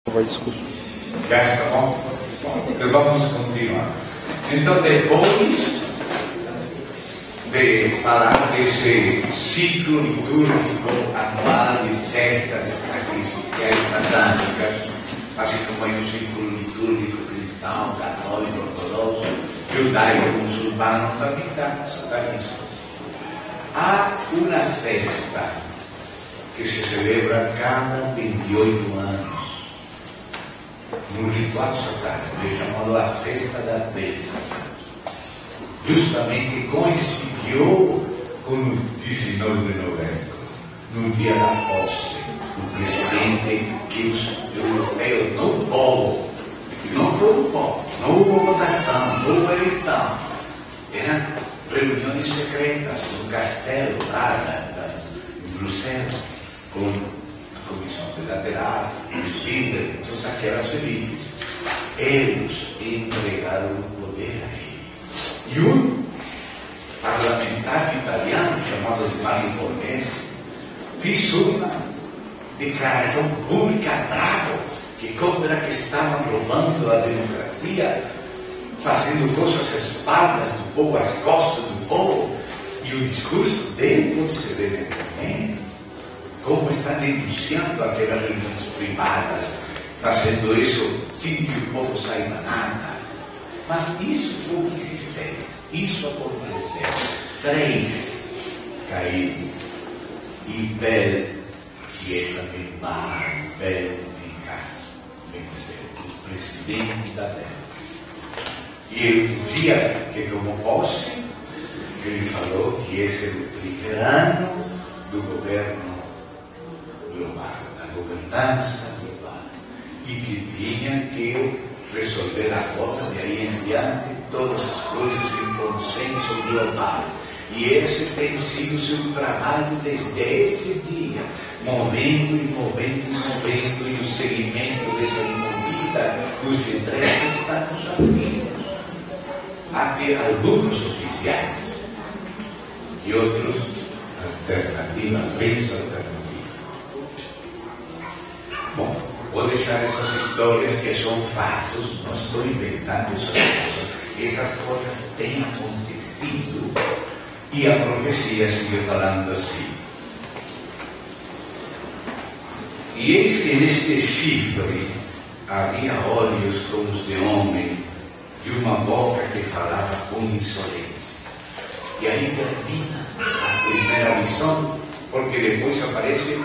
Desculpa. Já está bom? Então vamos continuar. Então, depois de falar desse ciclo litúrgico anual de festas sacrificiais satânicas, assim como é um ciclo litúrgico cristão, católico, ortodoxo, judaico, muçulmano, também está isso. Há uma festa que se celebra cada 28 anos, no ritual satânico, chamado a Festa da Besta. Justamente coincidiu com o 19 de novembro, no dia da posse do presidente, que os europeus não houve, não houve votação, não houve eleição. Eram reuniões secretas no castelo lá em Bruxelas, com a comissão bilateral, os líderes, todas aquelas elites. Eles entregaram o poder a ele. E um parlamentar italiano, chamado de Mario Borghese, fez uma declaração pública brava, que como era que estavam roubando a democracia, fazendo coisas às espaldas do povo, às costas do povo, e o discurso dele pode se ver também, como está denunciando aquelas reuniões privadas, fazendo isso sem que o povo saiba nada. Mas isso foi o que se fez, isso aconteceu. 3 caíram, e Bel, que é também Bel em casa, venceu, o presidente da Bel. E o dia que tomou posse, ele falou que esse era o primeiro ano do governo global, da governança global, e que tinha que resolver agora, de aí em diante, todas as coisas em consenso global. E esse tem sido o seu trabalho desde esse dia, movendo, e o seguimento dessa movida dos direitos está nos amigos. Até alguns oficiais e outros alternativas, bem alternativas. Bom, vou deixar essas histórias que são fatos, não estou inventando essas coisas. Essas coisas têm acontecido e a profecia sigue falando assim. E eis que neste chifre havia olhos como os de homem, e uma boca que falava com insolência. E aí termina a primeira visão, porque depois aparece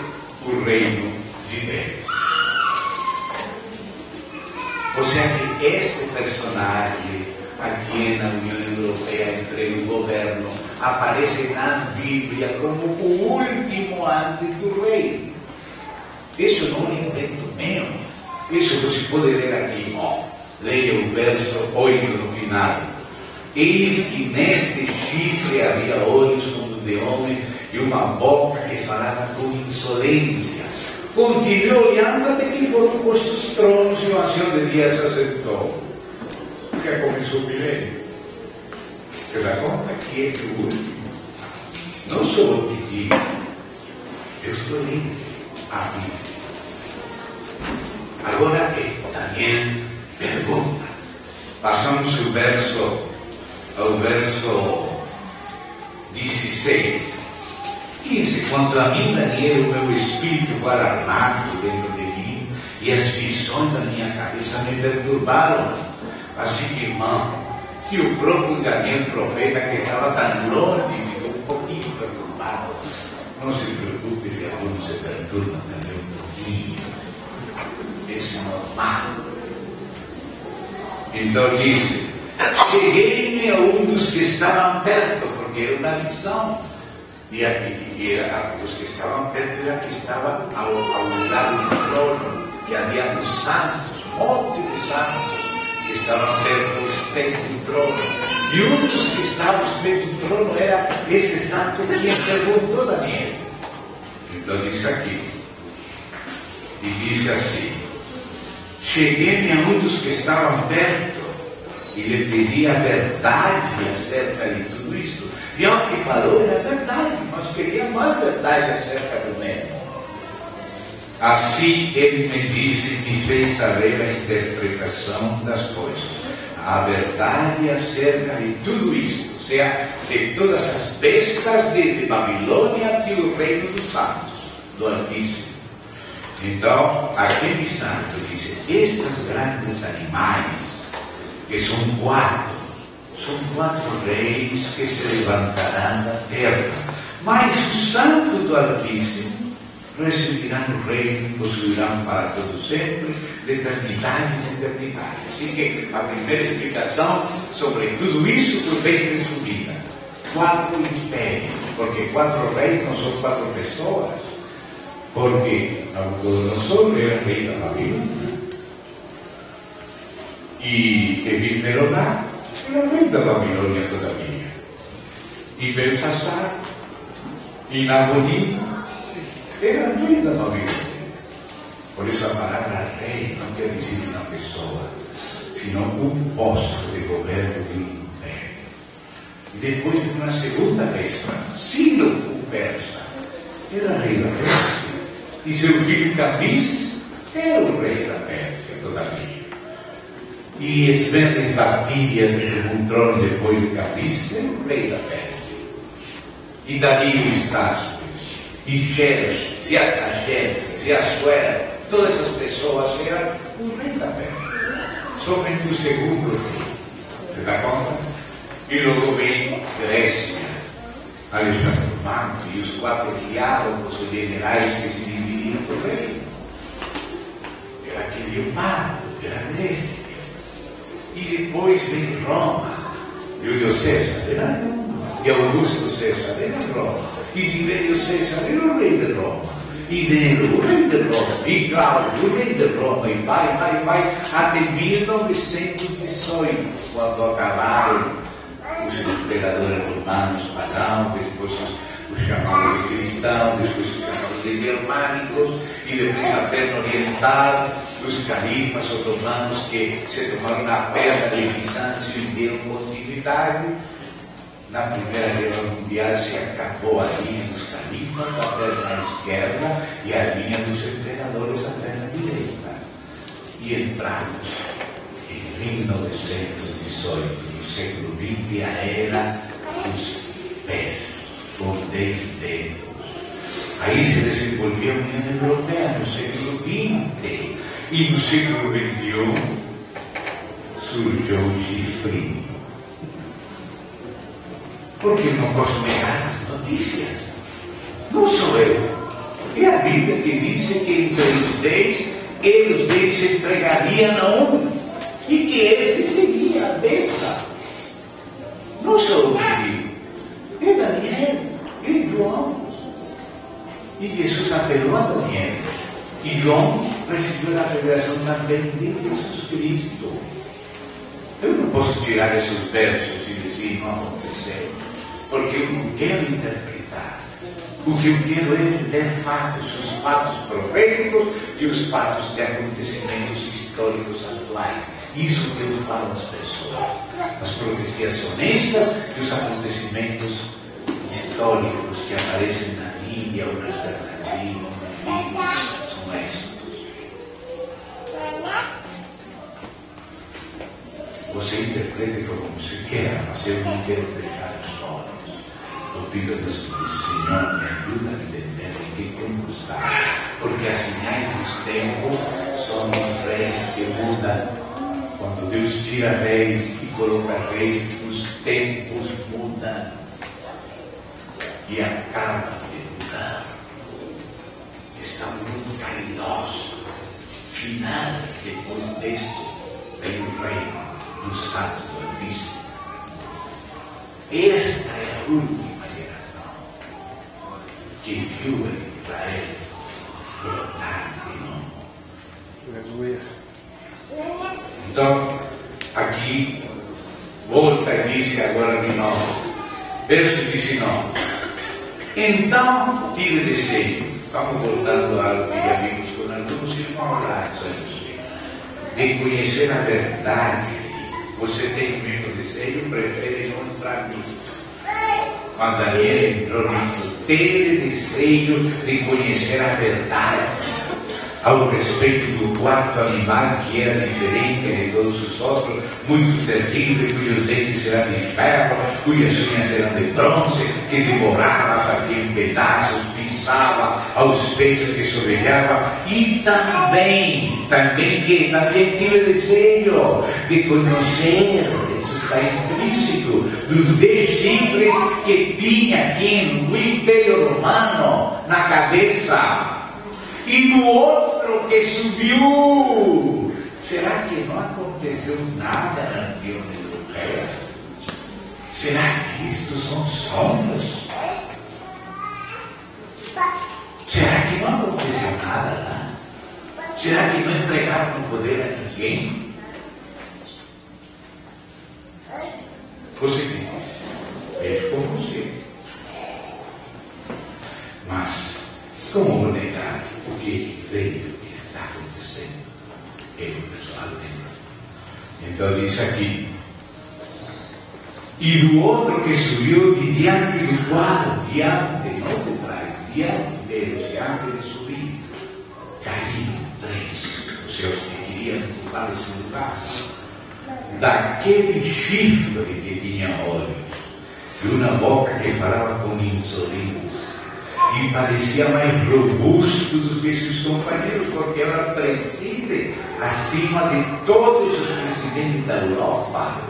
o reino de Deus. Ou seja, que este personagem aqui na União Europeia, entre o governo, aparece na Bíblia como o último antes do reino. Isso não é invento meu. Isso você pode ler aqui, leia o verso 8 no final. Eis que neste chifre havia olhos como de homem e uma boca que falava com insolência. Continuou olhando até que foram postos os tronos e o ancião de dias se assentou. Já começou o milênio. Você dá conta que esse é o último. Não sou eu que digo. Eu estou lendo a Bíblia. Agora também pergunta. Passamos ao verso 16. 15. Quanto a mim, Daniel, o meu espírito foi alarmado dentro de mim, e as visões da minha cabeça me perturbaram. Assim que, irmão, se o próprio Daniel, profeta, que estava tão longe, ficou um pouquinho perturbado, não se preocupe se alguns se perturbam também um pouquinho. Isso é normal. Então disse: cheguei-me a um dos que estavam perto, porque era uma visão. E era dos que estavam perto, era que estava ao lado do trono, que havia dos santos, monte de santos, que estavam perto do espelho do trono. E um dos que estavam ao espelho do trono era esse santo que perguntou a Daniel. Então disse aqui, e disse assim: cheguei-me a um dos que estavam perto e lhe pedi a verdade acerca de tudo isso. E o que falou era verdade, mas queria mais verdade acerca do mesmo. Assim ele me disse e me fez saber a interpretação das coisas, a verdade acerca de tudo isto, ou seja, de todas as bestas de Babilônia e o reino dos santos, do Altíssimo. Então, aquele santo diz: estes grandes animais, que são quatro reis que se levantarão da terra, mas o santo do Altíssimo receberão o reino e possuirão para todo sempre, de eternidade em eternidade. Assim que a primeira explicação sobre tudo isso foi bem resumida. 4 impérios, porque 4 reis não são 4 pessoas, porque Nabucodonosor era rei da Babilônia e Evil-Merodach era rei da Babilônia todavia, e Belshazzar e Nabonid era rei da Babilônia. Por isso a palavra rei não quer dizer uma pessoa, sino um posto de governo de um império. E depois de uma segunda vez, Ciro o persa era rei da Pérsia, e seu filho Cambises era o rei da Pérsia todavia. E Esben-Esbatias, que tomou o trono depois de Cambises, era o rei da Pérsia. E Dario Estácio, e Xerxes, e Artaxerxes, e Assuero, todas essas pessoas eram o rei da Pérsia, somente o segundo rei. Você dá conta? E logo vem Grécia, Alexandre Magno e os 4 diálogos, os generais que se dividiram por reino. Era aquele Magno, era Grécia. E depois vem Roma, Júlio César era Roma, e Augusto César era Roma, e Tibério César era o rei de Roma, e Nero, o rei de Roma, e Cláudio, o rei de Roma, e vai, até 1918, quando acabaram os imperadores romanos pagãos, depois os chamados de cristãos, depois os chamados de germânicos, e depois a perna oriental, os califas otomanos que se tomaram a perna de Bizâncio e deram continuidade. Na Primeira Guerra Mundial se acabou a linha dos califas, a perna esquerda, e a linha dos imperadores, a perna direita. E entramos em 1918, no século XX, a era dos pés, por 10 dedos. Aí se desenvolveu a União Europeia no século XX. E no século XXI surgiu o chifrinho. Porque não posso negar as notícias. Não sou eu. É a Bíblia que diz que em 3 dias eles se entregariam a um e que esse seria a besta. Não sou eu que digo. É Daniel, é João. E Jesus apelou a Daniel. E João recebeu a revelação também de Jesus Cristo. Eu não posso tirar esses versos e dizer não aconteceu, porque eu não quero interpretar. O que eu quero é ler fatos, os fatos proféticos e os fatos de acontecimentos históricos atuais. Isso que eu falo às pessoas. As profecias honestas e os acontecimentos históricos que aparecem na Bíblia ou na alternativa, são estes. Você interprete como você quer, mas eu não quero fechar os olhos. Eu pido a Deus que o Senhor me ajude a entender em que tempo está. Porque as sinais dos tempos são os reis que mudam. Quando Deus tira reis e coloca reis, os tempos mudam. E acaba de mudar. Estamos no caidoso final de contexto vem o reino do Santo do Altíssimo. Esta é a última geração que viu a Israel brotar de novo. Então, aqui, volta e diz agora de novo, verso 19. Então, tire de seio. Estamos voltando ao que já vimos com alguns irmãos lá, de conhecer a verdade. Você tem medo de seio, prefere não entrar nisso. Quando Daniel entrou nisso, teve desejo de conhecer a verdade. ao respeito do quarto animal, que era diferente de todos os outros, muito terrível, cujos dentes eram de ferro, cujas unhas eram de bronze, que devorava, fazia em pedaços, pisava aos peixes que sobreviava, e também tive desejo de conhecer, isso está implícito, dos 10 chifres que tinha aqui no Império Romano na cabeça. E do outro que subiu. Será que não aconteceu nada na União Europeia? Será que isto são sonhos? Será que não aconteceu nada lá? Será que não entregaram o poder a ninguém? Você diz, vejo com você. Mas, como vou negar o que está acontecendo? Eu, pessoalmente. Então diz aqui, e do outro que subiu de diante do qual, diante, não de trás, diante deles, antes de subir, caíram 3, os seus que queriam ocupar esse lugar, daquele chifre que tinha olhos, e uma boca que falava com insolência, e parecia mais robusto do que seus companheiros, porque era presente acima de todos os presidentes da Europa.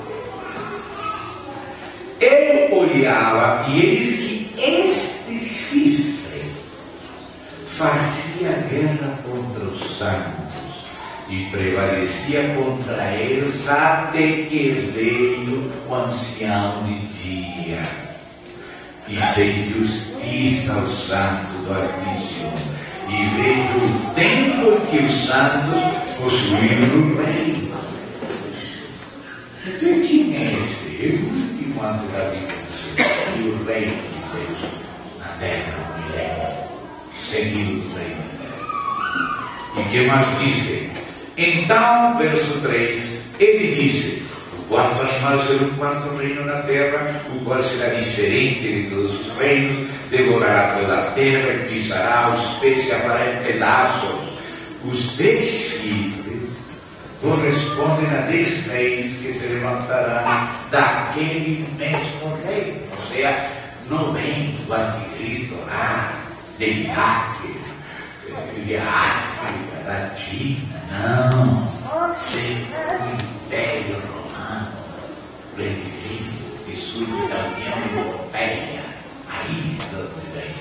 Ele olhava e ele disse que este chifre fazia guerra contra os santos e prevalecia contra eles até que veio o ancião de dias e fez justiça aos santos do Altíssimo, e veio o tempo que os santos possuíram o reino. Então quem é esse? É o último antes da vida, e o reino de Deus na terra, no milênio, seguindo o reino de Deus. E que mais disse? Então, verso 3, ele disse: o quarto animal será o quarto reino na terra, o qual será diferente de todos os reinos, devorará toda a terra, e pisará os peixes, e fará em pedaços. Os 10 chifres correspondem a 10 reis que se levantarão daquele mesmo reino. Ou seja, não vem o anticristo lá, de Iraque, de África, da China, não. É o Império Romano, benedito, que surge da União Europeia, aí onde vem.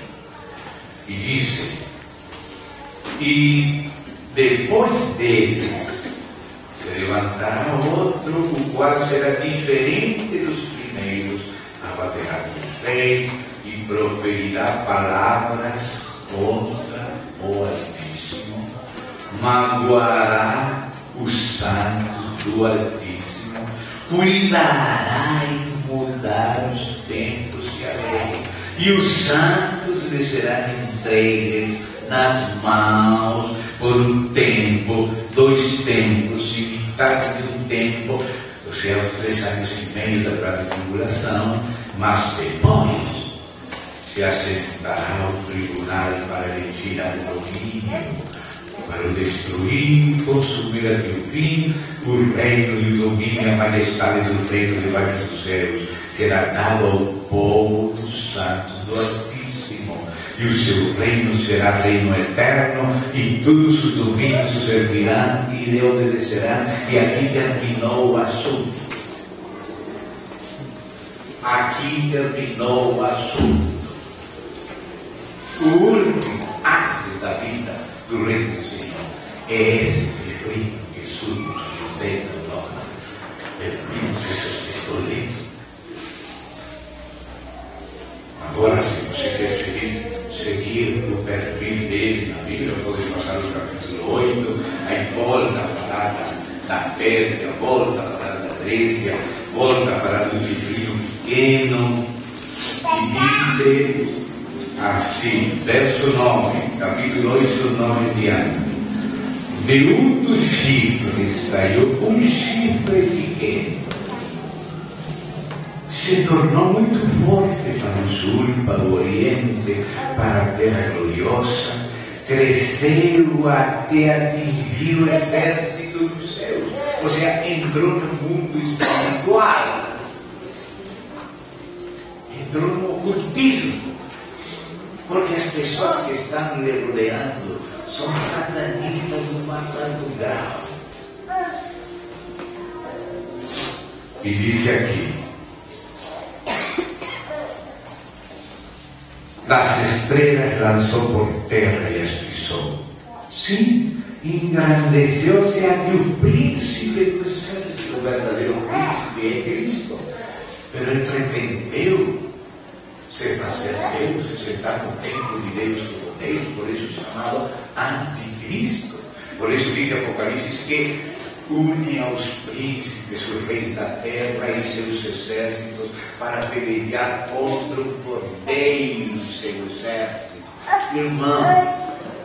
E disse, e depois dele se levantará outro, o qual será diferente dos primeiros, abaterá os reis e proferirá palavras contra o Altíssimo, magoará os santos do Altíssimo, cuidará em mudar os tempos que a lei, e os santos lhe serão entregues nas mãos por um tempo, 2 tempos e metade de um tempo, ou seja, os 3 anos e meio da grande tribulação, mas depois se assentará o tribunal para lhe tirar o domínio, para o destruir e consumir até o fim. O reino e o domínio e a majestade do reino debaixo dos céus será dado ao povo dos santos do Altíssimo, e o seu reino será reino eterno, e todos os domínios o servirão e lhe obedecerão. E aqui terminou o assunto. Aqui terminou o assunto. O último ato da vida do reino do Senhor é esse reino que surge dentro de nós. Vimos esses pistoleiros. Agora, se você quer seguir o perfil dele na Bíblia, pode passar o capítulo 8, aí volta a falar da Pérsia, volta a falar da Grécia, volta a falar do filho pequeno, e diz assim, verso 9, capítulo 8, 9 em diante. De um dos chifres saiu um chifre pequeno, se tornou muito forte para o sul, para o oriente, para a terra gloriosa, cresceu até atingir o exército dos céus. Ou seja, entrou no mundo espiritual. Entrou no ocultismo. Porque as pessoas que estão lhe rodeando são satanistas do mais alto grau. E diz aqui: las estrelas lançou por terra e as pisou. Sim, engrandeceu-se até o príncipe do exército. O verdadeiro príncipe é Cristo. Pero ele pretendeu-se fazer Deus, se sentar no templo de Deus como Deus, por isso chamado anticristo. Por isso diz Apocalipse que une aos príncipes, os reis da terra e seus exércitos para pelejar contra o cordeiro, seu exército. Irmão,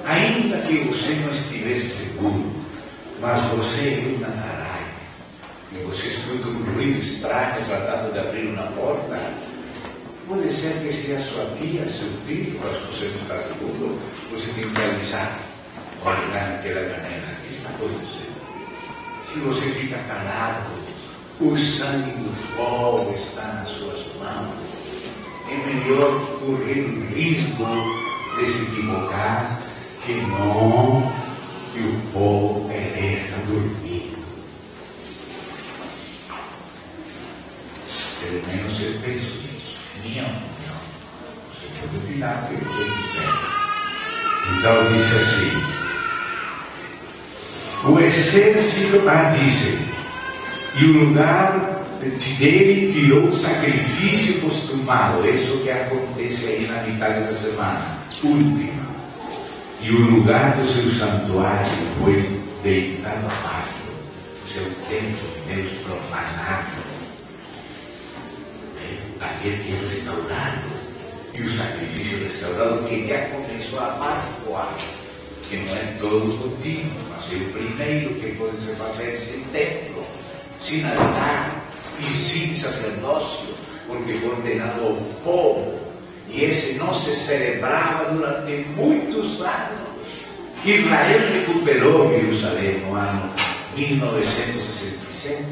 ainda que você não estivesse seguro, mas você é uma tarai, e você escuta um ruído estranho tratando de abrir uma porta, pode ser que seja sua tia, seu filho, mas você não está seguro, você tem que avisar, olhar naquela janela, o que está acontecendo? Se você fica calado, o sangue do fogo está nas suas mãos. É melhor correr o risco de se equivocar que não que o povo pereça dormindo. Pelo menos eu penso nisso. Minha opinião. Você pode opinar o que você quiser. Então disse assim: o exército disse, e o lugar dele tirou o sacrifício costumado, isso que acontece aí na metade da semana, última. E o lugar do seu santuário foi deitado abaixo, o seu templo de Deus profanado, aquele que é restaurado, e o sacrifício restaurado, que já começou a Páscoa, que não é todo contínuo, mas é o primeiro que pode se fazer sem templo, sem altar e sem sacerdócio, porque foi ordenado ao povo, e esse não se celebrava durante muitos anos. Israel recuperou Jerusalém no ano 1967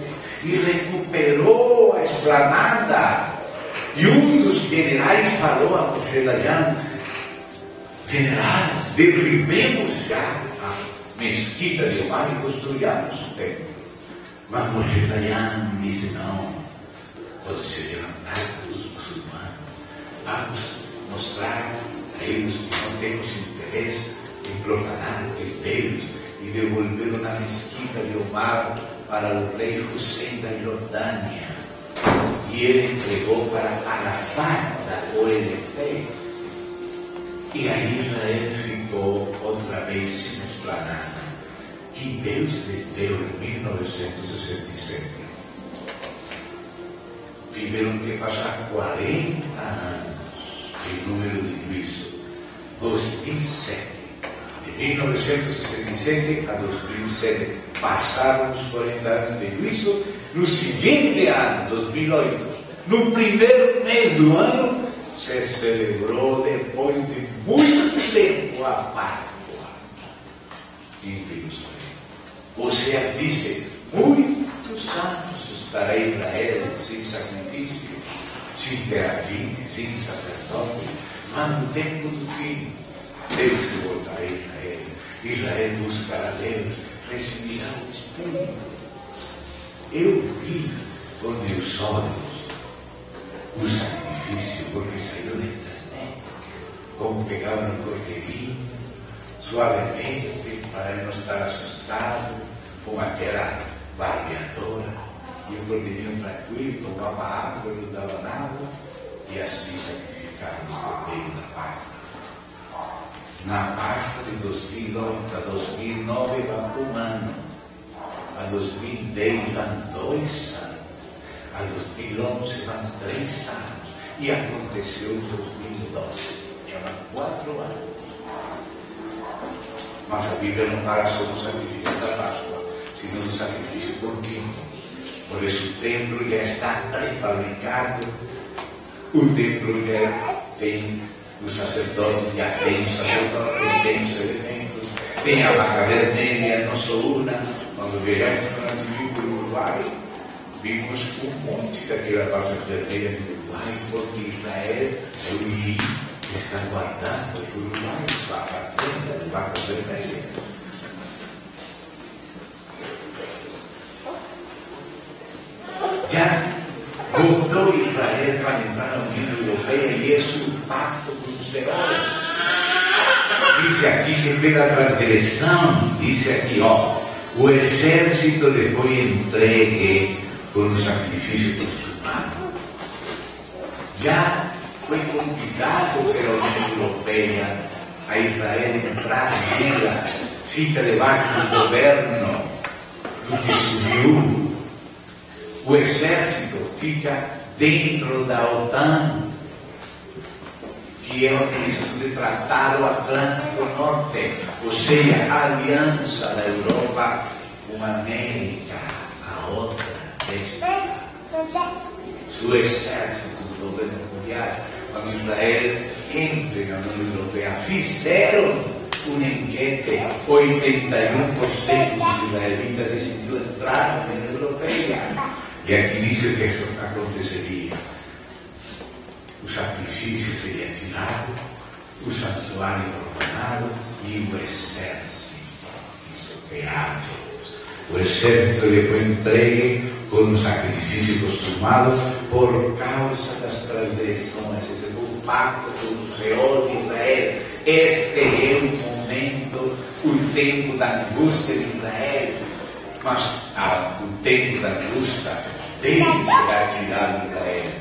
e recuperou a esplanada. E um dos generais falou a Moshe Dayan: general, derribemos já a mesquita de Omar e construíamos o templo. Mas Moshe Dayan disse: não, pode se levantar os muçulmanos, vamos mostrar a eles que não temos interesse em profanar os Deus, e devolveram a mesquita de Omar para o rei Hussein da Jordânia, e ele entregou para Arafat, o elefante. E aí Israel ficou outra vez sem esplanada, que Deus lhes deu em 1967. Tiveram que passar 40 anos em número de juízo, 2007. De 1967 a 2007 passaram os 40 anos de juízo. No seguinte ano, 2008, no primeiro mês do ano, se celebrou depois de muito tempo a Páscoa em Jerusalém. O Senhor disse: muitos anos estará Israel sem sacrifício, sem terapia, sem sacerdote, mas no tempo do fim, Deus se voltará a Israel. Israel buscará Deus, receberá o Espírito. Eu vi com meus olhos o sacrifício, porque saiu da internet, como pegavam o cordeirinho, suavemente, para ele não estar assustado com aquela barbeadora, e o cordeirinho tranquilo, tomava água, não dava nada, e assim sacrificavam o cordeiro da Páscoa. Na Páscoa de 2008 a 2009 vai para um ano, a 2010 vão 2 anos, a 2011 vão 3 anos, e aconteceu em 2012, já vão 4 anos. Mas a Bíblia não fala sobre o sacrifício da Páscoa, sino do sacrifício contínuo. Por isso o templo já está prefabricado, o templo já tem o sacerdote já tem sacerdote, tem os elementos, tem a vaca vermelha, não sou uma. Quando viemos para o Uruguai, vimos um monte daquela vaca vermelha no Uruguai, porque Israel, o está guardando o Uruguai, a fazenda de vaca vermelha. Já voltou Israel para entrar na União Europeia e esse é o pacto com os senhores. Diz aqui que pela transgressão, diz aqui, o exército lhe foi entregue por um sacrifício consumado. Já foi convidado pela União Europeia a Israel entrar nela, fica debaixo do governo do que subiu. O exército fica dentro da OTAN, que é a Organização de Tratado Atlântico Norte, ou seja, a aliança da Europa com a América, a outra. O exército do governo mundial, quando Israel entra na União Europeia, fizeram uma enquete, 81% dos israelitas decidiu entrar na União Europeia. E aqui diz que isso aconteceria. O sacrifício seria tirado, o santuário profanado e o exército. Isso que haja. O exército lhe foi entregue por um sacrifício consumado por causa das transgressões. Esse foi o pacto com o Senhor de Israel. Este é o momento, o tempo da angústia de Israel. Mas o tempo da angústia, Deus será tirado de Israel.